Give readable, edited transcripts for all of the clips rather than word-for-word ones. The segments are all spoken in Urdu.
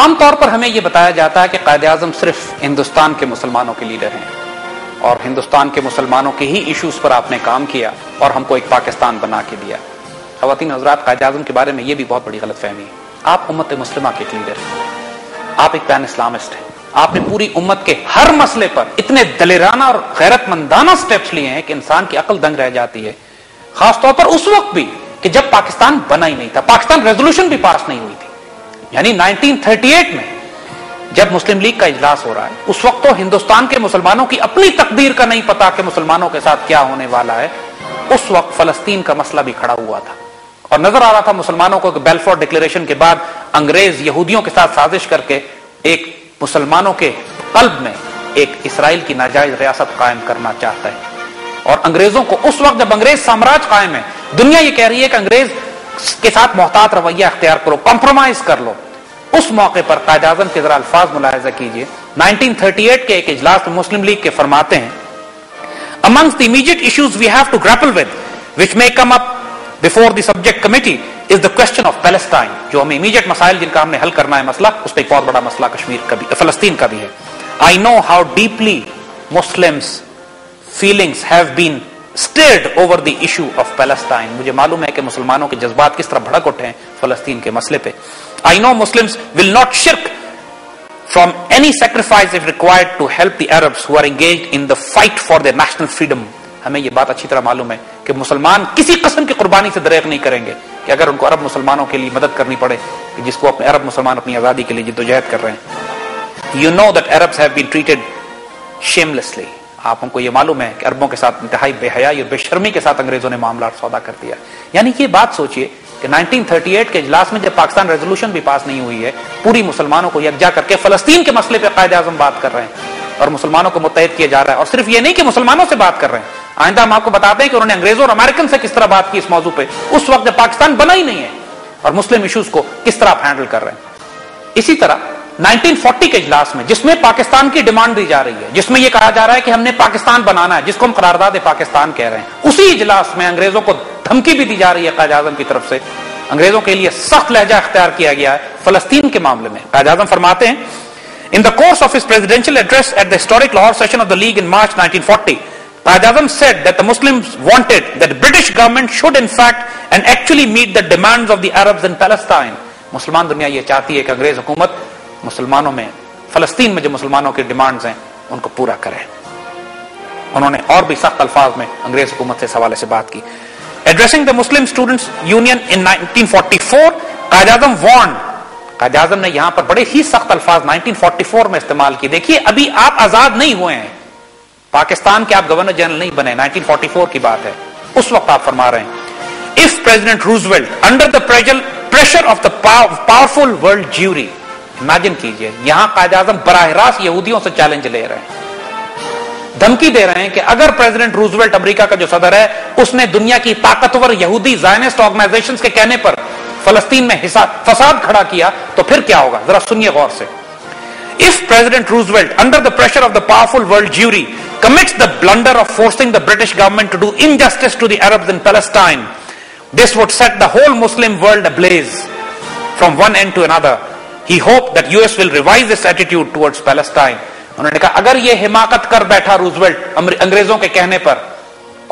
عام طور پر ہمیں یہ بتایا جاتا ہے کہ قائد اعظم صرف ہندوستان کے مسلمانوں کے لیڈر ہیں اور ہندوستان کے مسلمانوں کے ہی ایشوز پر آپ نے کام کیا اور ہم کو ایک پاکستان بنا کے دیا. خواتین حضرات، قائد اعظم کے بارے میں یہ بھی بہت بڑی غلط فہمی ہے. آپ امت مسلمہ کے ایک لیڈر ہیں، آپ ایک پین اسلامسٹ ہیں. آپ نے پوری امت کے ہر مسئلے پر اتنے دلیرانہ اور غیرت مندانہ سٹیپس لیے ہیں کہ انسان کی عقل دنگ رہ جاتی ہے، خاص طور پر اس وقت بھی کہ جب پاکستان بنا ہی نہیں تھا، پاکستان ریزولوشن بھی پاس نہیں ہوئی تھی. یعنی 1938 میں جب مسلم لیگ کا اجلاس ہو رہا ہے، اس وقت تو ہندوستان کے مسلمانوں کی اپنی تقدیر کا نہیں پتا کہ مسلمانوں کے ساتھ کیا ہونے والا ہے. اس وقت فلسطین کا مسئلہ بھی کھڑا ہوا تھا اور نظر آ رہا تھا مسلمانوں کو کہ بیلفور ڈکلیریشن کے بعد انگریز یہودیوں کے ساتھ سازش کر کے ایک مسلمانوں کے قلب میں ایک اسرائیل کی ناجائز ریاست قائم کرنا چاہتا ہے. اور انگریزوں کو اس وقت جب انگریز سامراج قائم ہے، دنیا یہ کہہ رہی ہے کہ انگریز کے ساتھ محتاط رویہ اختیار کرو، کمپرومائز کر لو. اس موقع پر قائد اعظم کے ذرا الفاظ ملاحظہ کیجئے. 1938 کے ایک اجلاس میں مسلم لیگ کے فرماتے ہیں amongst the immediate issues we have to grapple with which may come up before the subject committee is the question of Palestine. جو ہمیں immediate مسائل جن کا ہم نے حل کرنا ہے مسئلہ، اس پہ ایک بہت بڑا مسئلہ کشمیر کا بھی، فلسطین کا بھی ہے. I know how deeply Muslims feelings have been stirred over the issue of Palestine. مجھے معلوم ہے کہ مسلمانوں کے جذبات کس طرح بھڑک اٹھے ہیں فلسطین کے مسئلے پہ. I know Muslims will not shirk from any sacrifice if required to help the Arabs who are engaged in the fight for their national freedom. ہمیں یہ بات اچھی طرح معلوم ہے کہ مسلمان کسی قسم کی قربانی سے دریغ نہیں کریں گے کہ اگر ان کو عرب مسلمانوں کے لیے مدد کرنی پڑے، جس کو اپنے عرب مسلمان اپنی آزادی کے لیے جدوجہد کر رہے ہیں. You know that Arabs have been treated shamelessly. آپ ہم کو یہ معلوم ہے کہ عربوں کے ساتھ انتہائی بے حیائی اور بے شرمی کے ساتھ انگریزوں نے معاملات سودا کر دیا. یعنی یہ بات سوچئے کہ 1938 کے اجلاس میں جب پاکستان ریزولوشن بھی پاس نہیں ہوئی ہے، پوری مسلمانوں کو یکجا کر کے فلسطین کے مسئلے پہ قائد اعظم بات کر رہے ہیں اور مسلمانوں کو متحد کیا جا رہا ہے. اور صرف یہ نہیں کہ مسلمانوں سے بات کر رہے ہیں، آئندہ ہم آپ کو بتاتے ہیں کہ انہوں نے انگریزوں اور امریکن سے کس طرح بات کی اس موضوع پہ، اس وقت جب پاکستان بنا ہی نہیں ہے، اور مسلم ایشوز کو کس طرح آپ ہینڈل کر رہے ہیں. اسی طرح 1940 کے اجلاس میں جس میں پاکستان کی ڈیمانڈ دی جا رہی ہے، جس میں یہ کہا جا رہا ہے کہ ہم نے پاکستان بنانا ہے، جس کو ہم قرارداد پاکستان کہہ رہے ہیں، اسی اجلاس میں انگریزوں کو دھمکی بھی دی جا رہی ہے قائد اعظم کی طرف سے. انگریزوں کے لیے سخت لہجہ اختیار کیا گیا ہے فلسطین کے معاملے میں. قائد اعظم فرماتے ہیں In the course of his presidential address at the historic Lahore session of the League in March 1940, Qaid Azam said that the Muslims wanted that the British government should in fact and actually meet the demands of the Arabs in Palestine. مسلمان دنیا یہ چاہتی ہے کہ انگریز حکومت مسلمانوں میں، فلسطین میں جو مسلمانوں کی ڈیمانڈز ہیں ان کو پورا کرے. انہوں نے اور بھی سخت الفاظ میں انگریز حکومت سے اس حوالے سے بات کی. Addressing the Muslim Students Union in 1944, Quaid Azam warned. Quaid Azam نے یہاں پر بڑے ہی سخت الفاظ 1944 میں استعمال کی. دیکھیے ابھی آپ آزاد نہیں ہوئے ہیں، پاکستان کے آپ گورنر جنرل نہیں بنے، 1944 کی بات ہے. اس وقت آپ فرما رہے ہیں if President Roosevelt under the pressure of the powerful world jury. Imagine کیجئے یہاں قائد اعظم براہ راست یہودیوں سے چیلنج لے رہے ہیں، دھمکی دے رہے ہیں کہ اگر پریزیڈنٹ روزویلٹ امریکہ کا جو صدر ہے اس نے دنیا کی طاقتور یہودی زائنسٹ آرگنائزیشنز کے کہنے پر فلسطین میں فساد کھڑا کیا تو پھر کیا ہوگا، ذرا سنیے غور سے. If President Roosevelt, under the pressure of the powerful world jury, commits the blunder of forcing the British government to do injustice to the Arabs in Palestine, this would set the whole Muslim world ablaze from one end to another. He hoped that US will revise its attitude towards Palestine. انہوں نے کہا اگر یہ حماقت کر بیٹھا روزویلٹ انگریزوں کے کہنے پر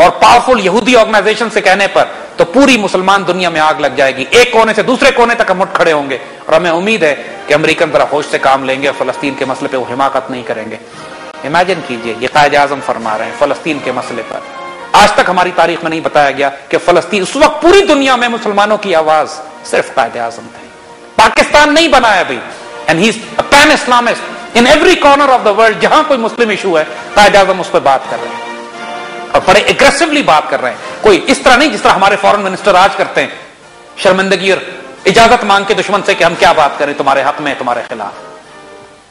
اور پاورفل یہودی آرگنائزیشن سے کہنے پر تو پوری مسلمان دنیا میں آگ لگ جائے گی، ایک کونے سے دوسرے کونے تک ہم اٹھ کھڑے ہوں گے. اور ہمیں امید ہے کہ امریکن ذرا ہوش سے کام لیں گے اور فلسطین کے مسئلے پہ وہ حماقت نہیں کریں گے. امیجن کیجئے یہ قائد اعظم فرما رہے ہیں فلسطین کے مسئلے پر. آج تک ہماری تاریخ میں نہیں بتایا گیا کہ فلسطین اس وقت پوری دنیا میں مسلمانوں کی آواز صرف قائد اعظم تھے. پاکستان نہیں بنا ہے ابھی، and he is a pan Islamist in every corner of the world. جہاں کوئی مسلم ایشو ہے قائد اعظم اس پہ بات کر رہے ہیں اور بڑے اگریسولی بات کر رہے ہیں. کوئی اس طرح نہیں جس طرح ہمارے فورن منسٹر آج کرتے ہیں، شرمندگی اور اجازت مانگ کے دشمن سے کہ ہم کیا بات کریں تمہارے حق میں تمہارے خلاف.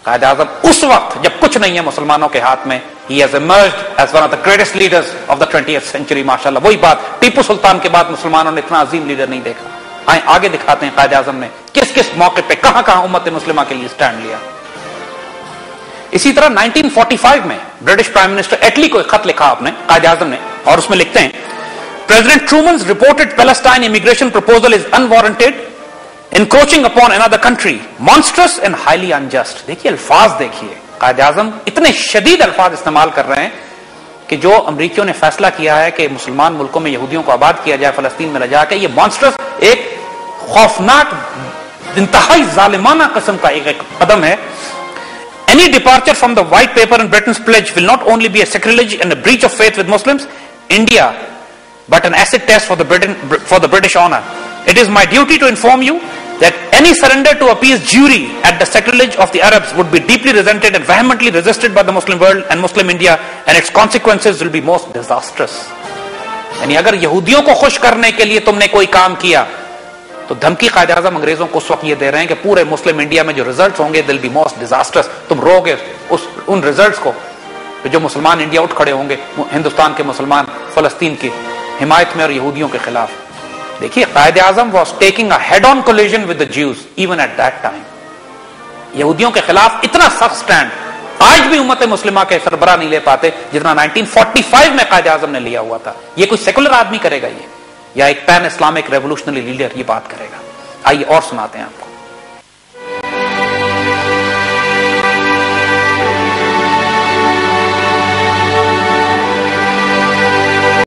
قائد اعظم اس وقت جب کچھ نہیں ہے مسلمانوں کے ہاتھ میں، he has emerged as one of the greatest leaders of the 20th century. ماشاءاللہ وہی بات، ٹیپو سلطان کے بعد مسلمانوں نے اتنا عظیم لیڈر نہیں دیکھا. آئیں آگے دکھاتے ہیں قائد اعظم نے کس کس موقع پہ کہاں کہاں امت مسلمہ کے لیے سٹینڈ لیا. اسی طرح 1945 میں برٹش پرائم منسٹر ایٹلی کو ایک خط لکھا آپ نے قائد اعظم نے، اور اس میں لکھتے ہیں President Truman's reported Palestine immigration proposal is unwarranted encroaching upon another country, monstrous and highly unjust. دیکھیے الفاظ دیکھیے, قائد اعظم اتنے شدید الفاظ استعمال کر رہے ہیں کہ جو امریکیوں نے فیصلہ کیا ہے کہ مسلمان ملکوں میں یہودیوں کو آباد کیا جائے فلسطین میں لے جا کے, یہ مانسٹرس ایک خوفناک انتہائی ظالمانہ قسم کا ایک قدم ہے. Any departure from the white paper and Britain's pledge will not only be a sacrilege and a breach of faith with Muslims, India, but an acid test for the British honor. It is my duty to inform you that any surrender to appease jury at the sacrilege of the Arabs would be deeply resented and vehemently resisted by the Muslim world and Muslim India, and its consequences will be most disastrous. یعنی اگر یہودیوں کو خوش کرنے کے لیے تم نے کوئی کام کیا تو دھمکی قائد اعظم انگریزوں کو اس وقت یہ دے رہے ہیں کہ پورے مسلم انڈیا میں جو ریزلٹس ہوں گے دل بی موسٹ ڈیزاسٹرس. تم رو گے ان ریزلٹس کو جو مسلمان انڈیا اٹھ کھڑے ہوں گے, ہندوستان کے مسلمان فلسطین کی حمایت میں اور یہودیوں کے خلاف. دیکھیے Quaid-e-Azam was taking a head on collision with the Jews even at that time. یہودیوں کے خلاف اتنا سخت سٹینڈ آج بھی امت مسلمہ کے سربراہ نہیں لے پاتے جتنا 1945 میں قائد اعظم نے لیا ہوا تھا. یہ کوئی سیکولر آدمی کرے گا یہ, یا ایک پین اسلامک ریولوشنری لیڈر یہ بات کرے گا؟ آئیے اور سناتے ہیں آپ کو.